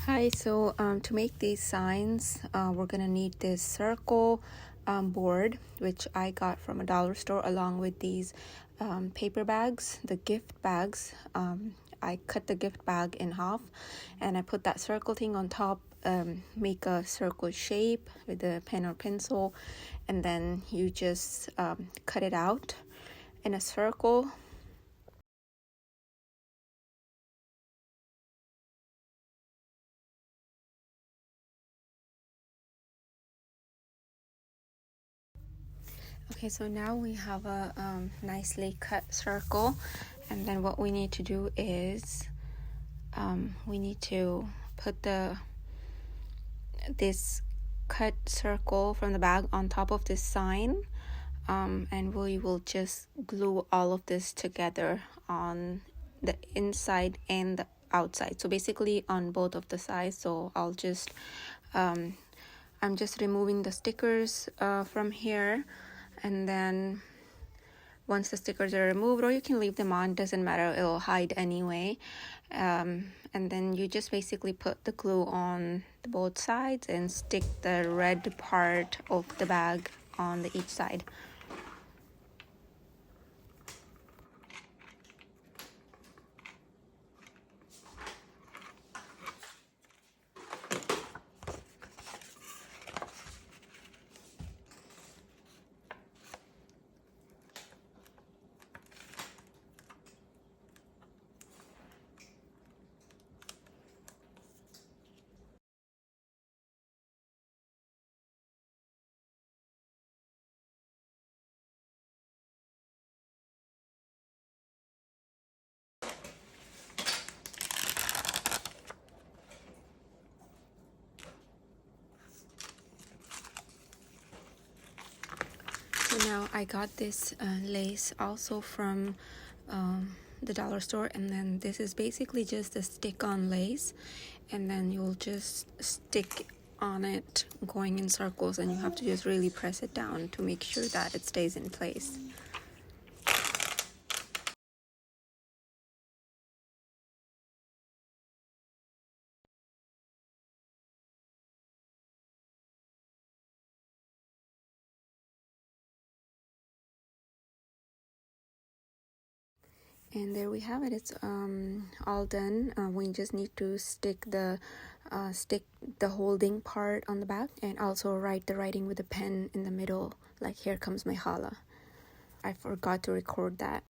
Hi, so to make these signs, we're gonna need this circle board, which I got from a dollar store, along with these paper bags, the gift bags. I cut the gift bag in half and I put that circle thing on top, make a circle shape with a pen or pencil, and then you just cut it out in a circle. Okay, so now we have a nicely cut circle, and then what we need to do is we need to put this cut circle from the bag on top of this sign, and we will just glue all of this together on the inside and the outside, so basically on both of the sides. So I'm just removing the stickers from here, and then once the stickers are removed, or you can leave them on, doesn't matter, it'll hide anyway. And then you just basically put the glue on both sides and stick the red part of the bag on each side. So now I got this lace also from the dollar store, and then this is basically just a stick-on lace, and then you'll just stick on it going in circles, and you have to just really press it down to make sure that it stays in place. And there we have it. It's all done. We just need to stick the holding part on the back, and also write the writing with a pen in the middle, like "Here comes my Khala." I forgot to record that.